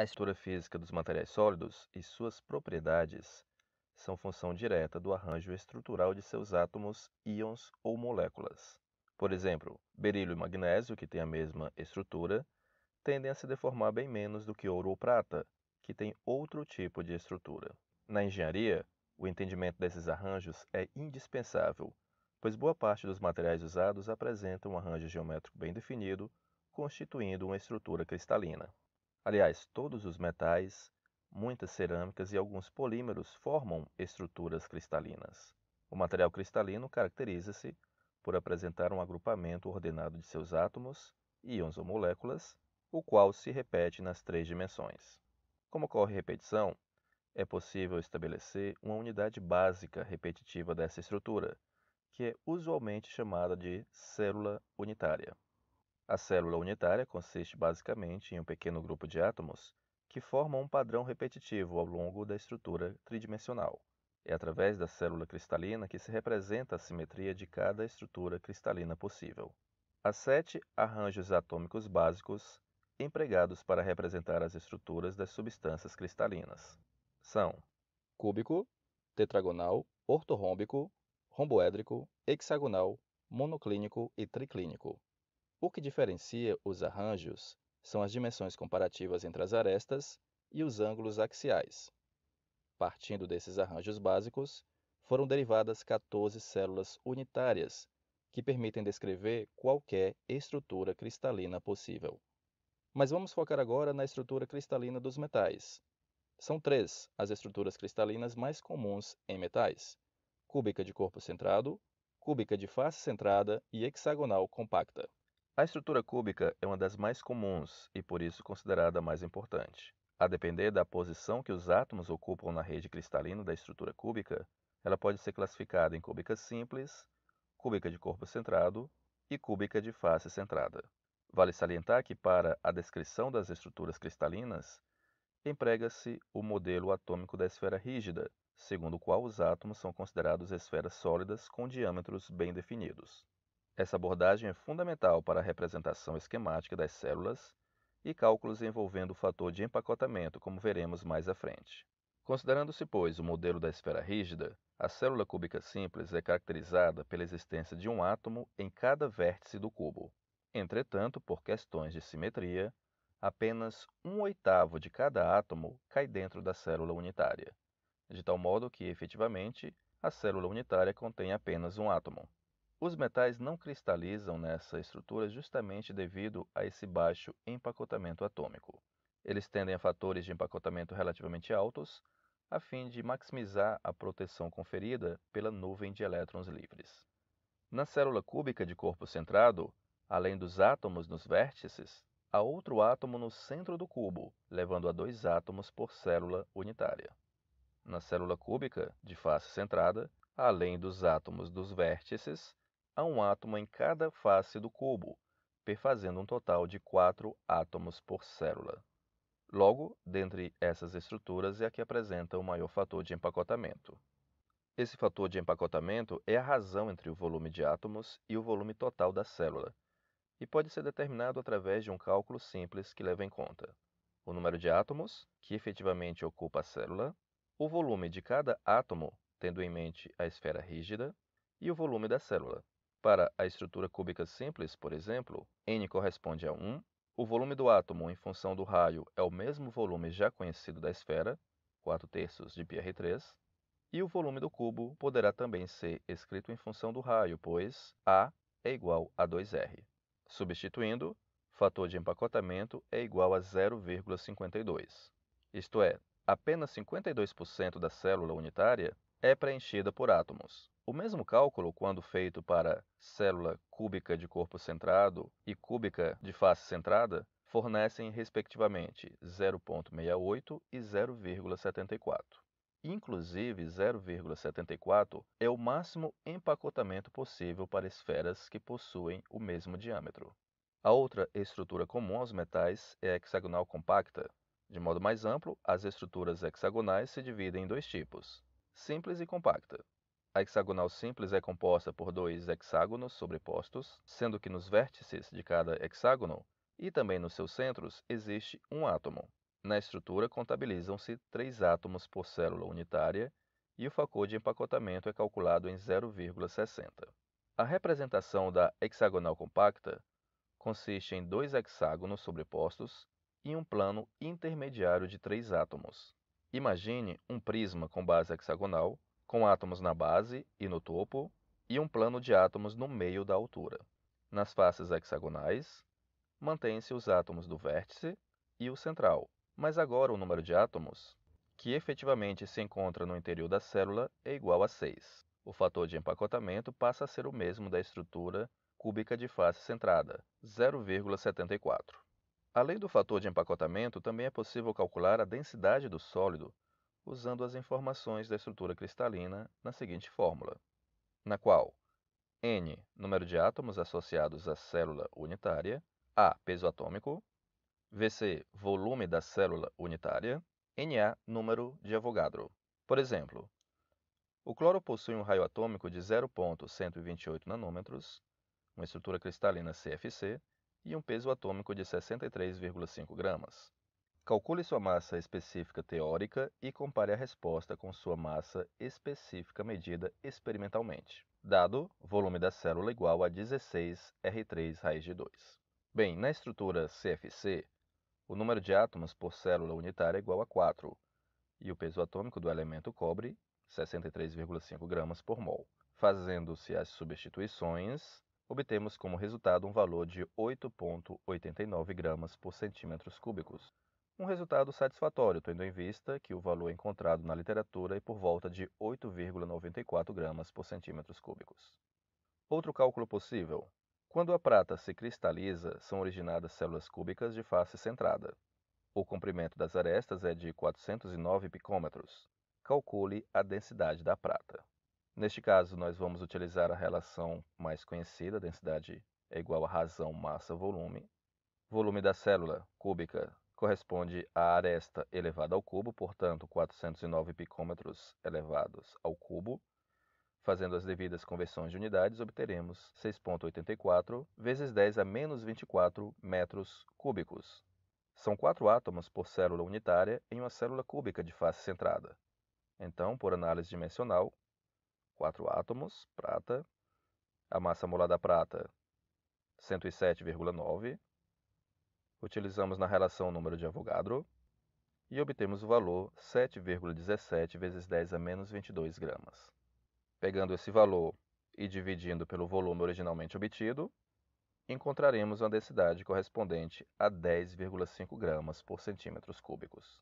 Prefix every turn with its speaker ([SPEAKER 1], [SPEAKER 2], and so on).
[SPEAKER 1] A estrutura física dos materiais sólidos e suas propriedades são função direta do arranjo estrutural de seus átomos, íons ou moléculas. Por exemplo, berílio e magnésio, que têm a mesma estrutura, tendem a se deformar bem menos do que ouro ou prata, que têm outro tipo de estrutura. Na engenharia, o entendimento desses arranjos é indispensável, pois boa parte dos materiais usados apresentam um arranjo geométrico bem definido, constituindo uma estrutura cristalina. Aliás, todos os metais, muitas cerâmicas e alguns polímeros formam estruturas cristalinas. O material cristalino caracteriza-se por apresentar um agrupamento ordenado de seus átomos, íons ou moléculas, o qual se repete nas três dimensões. Como ocorre repetição, é possível estabelecer uma unidade básica repetitiva dessa estrutura, que é usualmente chamada de célula unitária. A célula unitária consiste basicamente em um pequeno grupo de átomos que formam um padrão repetitivo ao longo da estrutura tridimensional. É através da célula cristalina que se representa a simetria de cada estrutura cristalina possível. Há 7 arranjos atômicos básicos empregados para representar as estruturas das substâncias cristalinas. São cúbico, tetragonal, ortorrômbico, romboédrico, hexagonal, monoclínico e triclínico. O que diferencia os arranjos são as dimensões comparativas entre as arestas e os ângulos axiais. Partindo desses arranjos básicos, foram derivadas 14 células unitárias, que permitem descrever qualquer estrutura cristalina possível. Mas vamos focar agora na estrutura cristalina dos metais. São 3 as estruturas cristalinas mais comuns em metais: cúbica de corpo centrado, cúbica de face centrada e hexagonal compacta. A estrutura cúbica é uma das mais comuns e por isso considerada a mais importante. A depender da posição que os átomos ocupam na rede cristalina da estrutura cúbica, ela pode ser classificada em cúbica simples, cúbica de corpo centrado e cúbica de face centrada. Vale salientar que para a descrição das estruturas cristalinas, emprega-se o modelo atômico da esfera rígida, segundo o qual os átomos são considerados esferas sólidas com diâmetros bem definidos. Essa abordagem é fundamental para a representação esquemática das células e cálculos envolvendo o fator de empacotamento, como veremos mais à frente. Considerando-se, pois, o modelo da esfera rígida, a célula cúbica simples é caracterizada pela existência de um átomo em cada vértice do cubo. Entretanto, por questões de simetria, apenas 1/8 de cada átomo cai dentro da célula unitária, de tal modo que, efetivamente, a célula unitária contém apenas um átomo. Os metais não cristalizam nessa estrutura justamente devido a esse baixo empacotamento atômico. Eles tendem a fatores de empacotamento relativamente altos, a fim de maximizar a proteção conferida pela nuvem de elétrons livres. Na célula cúbica de corpo centrado, além dos átomos nos vértices, há outro átomo no centro do cubo, levando a 2 átomos por célula unitária. Na célula cúbica de face centrada, além dos átomos dos vértices, há um átomo em cada face do cubo, perfazendo um total de 4 átomos por célula. Logo, dentre essas estruturas é a que apresenta o maior fator de empacotamento. Esse fator de empacotamento é a razão entre o volume de átomos e o volume total da célula, e pode ser determinado através de um cálculo simples que leva em conta o número de átomos que efetivamente ocupa a célula, o volume de cada átomo, tendo em mente a esfera rígida, e o volume da célula. Para a estrutura cúbica simples, por exemplo, N corresponde a 1, o volume do átomo em função do raio é o mesmo volume já conhecido da esfera, 4/3 de πr3, e o volume do cubo poderá também ser escrito em função do raio, pois A é igual a 2R. Substituindo, fator de empacotamento é igual a 0,52. Isto é, apenas 52% da célula unitária é preenchida por átomos. O mesmo cálculo, quando feito para célula cúbica de corpo centrado e cúbica de face centrada, fornecem respectivamente 0,68 e 0,74. Inclusive, 0,74 é o máximo empacotamento possível para esferas que possuem o mesmo diâmetro. A outra estrutura comum aos metais é a hexagonal compacta. De modo mais amplo, as estruturas hexagonais se dividem em 2 tipos: simples e compacta. A hexagonal simples é composta por 2 hexágonos sobrepostos, sendo que nos vértices de cada hexágono e também nos seus centros existe um átomo. Na estrutura, contabilizam-se 3 átomos por célula unitária e o fator de empacotamento é calculado em 0,60. A representação da hexagonal compacta consiste em 2 hexágonos sobrepostos e um plano intermediário de 3 átomos. Imagine um prisma com base hexagonal, com átomos na base e no topo, e um plano de átomos no meio da altura. Nas faces hexagonais, mantêm-se os átomos do vértice e o central, mas agora o número de átomos que efetivamente se encontra no interior da célula é igual a 6. O fator de empacotamento passa a ser o mesmo da estrutura cúbica de face centrada, 0,74. Além do fator de empacotamento, também é possível calcular a densidade do sólido usando as informações da estrutura cristalina na seguinte fórmula, na qual N, número de átomos associados à célula unitária, A, peso atômico, Vc, volume da célula unitária, Na, número de Avogadro. Por exemplo, o cloro possui um raio atômico de 0,128 nanômetros, uma estrutura cristalina CFC e um peso atômico de 63,5 gramas. Calcule sua massa específica teórica e compare a resposta com sua massa específica medida experimentalmente. Dado, volume da célula igual a 16 R3 raiz de 2. Bem, na estrutura CFC, o número de átomos por célula unitária é igual a 4, e o peso atômico do elemento cobre, 63,5 gramas por mol. Fazendo-se as substituições, obtemos como resultado um valor de 8,89 gramas por centímetros cúbicos. Um resultado satisfatório, tendo em vista que o valor encontrado na literatura é por volta de 8,94 gramas por centímetros cúbicos. Outro cálculo possível. Quando a prata se cristaliza, são originadas células cúbicas de face centrada. O comprimento das arestas é de 409 picômetros. Calcule a densidade da prata. Neste caso, nós vamos utilizar a relação mais conhecida, densidade é igual a razão massa-volume. Volume da célula cúbica corresponde à aresta elevada ao cubo, portanto, 409 picômetros elevados ao cubo. Fazendo as devidas conversões de unidades, obteremos 6,84 vezes 10 a menos 24 metros cúbicos. São 4 átomos por célula unitária em uma célula cúbica de face centrada. Então, por análise dimensional, 4 átomos, prata, a massa molar da prata, 107,9. Utilizamos na relação o número de Avogadro e obtemos o valor 7,17 vezes 10 a menos 22 gramas. Pegando esse valor e dividindo pelo volume originalmente obtido, encontraremos uma densidade correspondente a 10,5 gramas por centímetros cúbicos.